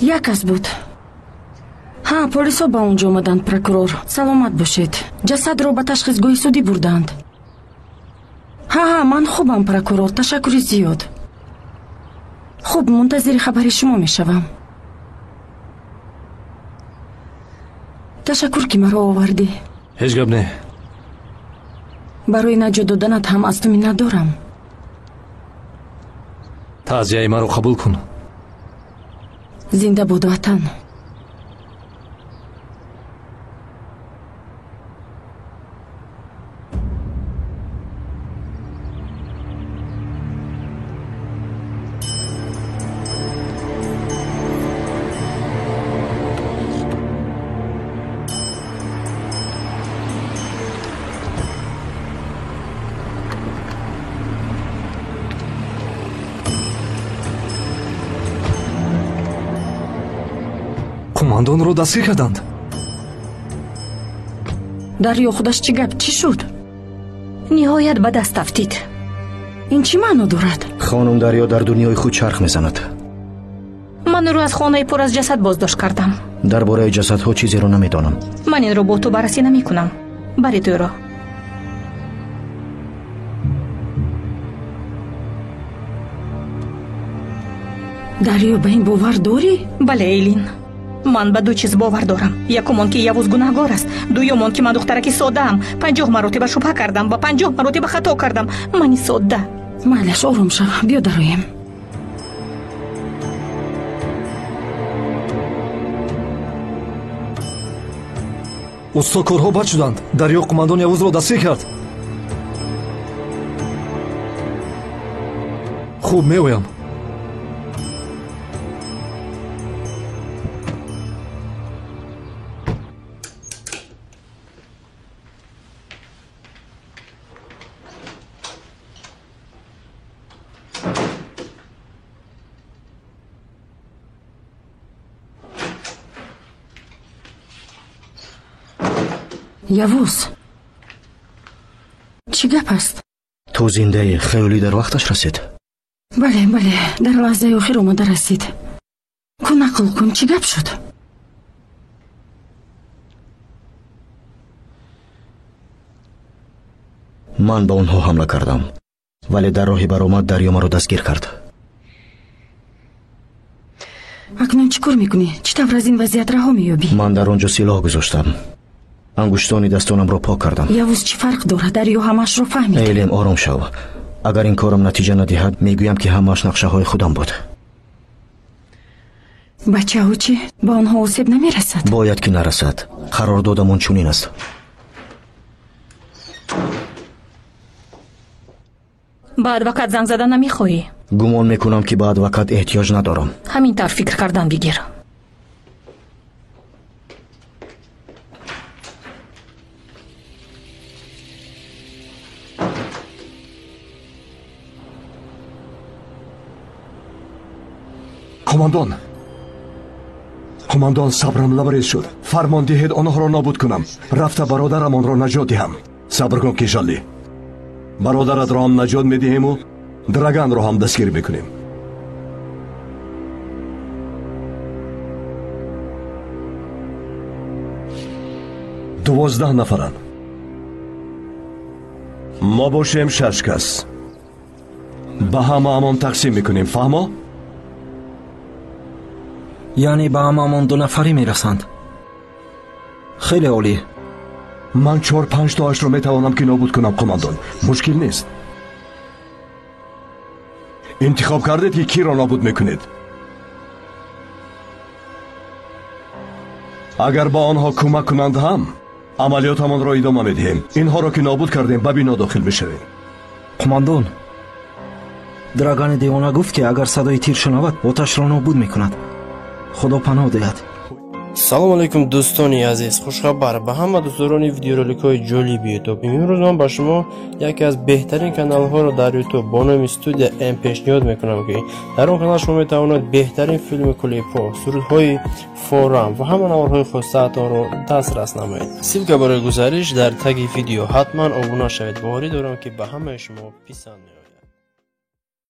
یک کس بود. ها پلیسا با اونجا اومدند. پروکورور سلامت باشید. جسد رو به تشخیصگاه سودی بردند. ها من خوبم پروکورور، تشکر زیاد. خوب منتظر خبر شما میشوم. تشکر که مرا آوردی. هیچ گپ نه. برای نجات دادنت هم از تو منت دارم. تعزیه مرا قبول کن. زنده بود وطن. قماندان رو دستگیر کردند. دریا خودش چی گپ؟ چی شد؟ نهایت به دست افتید. این چی معنی دارد؟ خانم دریا در دنیای خود چرخ میزند. من رو از خانه پر از جسد بازداشت کردم. درباره جسدها چیزی رو نمیدانم. من این رو با تو بررسی نمی کنم. بری تو را. دریا به این باور داری؟ بله ایلین، من به دو چیز باور دارم. یکمان که یوز گناهگار است، دویمان که من دخترکی ساده ام. 50 مرتبه شبهه کردم و 50 مرتبه خطا کردم. منی ساده. معلش آروم شو، بیا درایم. استکارها بد شدند. دریا قماندان یوز را دستگیر کرد. خوب میویم. یوز چی گپ است؟ تو زنده خیلی در وقتش رسید. بله در لحظه آخر اومده رسید. کن نقل کن، چی گپ شد؟ من به اونها حمله کردم ولی در راهی برآمد دریا مرا دستگیر کرد. اکنون چی کار میکنی؟ چطور از این وضعیت رها مییابی؟ من در اونجا سلاح گذاشتم. انگشتان دستانم را پاک کردم. یوز چی فرق داره؟ دریا همش رو فهمید. ایلیم آرام شو. اگر این کارم نتیجه ندهد میگویم که همش نقشه های خودم بود. بچه ها چی؟ با آنها آسیب نمیرسد؟ باید که نرسد. قراردادمون چنین است. بعد وقت زنگ زدن نمیخواهی؟ گمان میکنم که بعد وقت احتیاج ندارم. همین طور فکر کردن بگیر. قماندان صبرم لبریز شد. فرمان دهید آنها را نابود کنم. رفته برادرمان را نجات دهم. صبر کن کیشالی. برادرت را هم نجات میدهیم و درگان را هم دستگیر میکنیم. 12 نفرن. ما باشیم 6 کس. به همه تقسیم میکنیم. فهمو؟ یعنی به هممون 2 نفری میرسند. خیلی عالی. من 4-5 تاش رو میتوانم که نابود کنم قماندان. مشکل نیست. انتخاب کردید که کی را نابود میکنید. اگر با آنها کمک کنند هم عملیاتمان را ادامه میدهیم. اینها را که نابود کردیم به بنا داخل میشویم. قماندان، درگان دیوانه گفت که اگر صدای تیر شنود آتش را نابود میکند. خدا پناه دهد. سلام علیکم دوستانی عزیز، خوشخبر به همه دوستان ویدیورولیک‌های جالب یوتیوب. امروز من با شما یکی از بهترین کانال ها رو در یوتیوب با نام استودیو ام پیشنهاد میکنم که در اون کانال شما میتوانید بهترین فیلم کلیپ ها، سرودهای فورم و همه نوارهای خاصت ها رو دسترس نمایید. سیب که برای گزارش در تگ ویدیو حتما ابونه شوید. باوری دارم که به همه شما پسند میاد.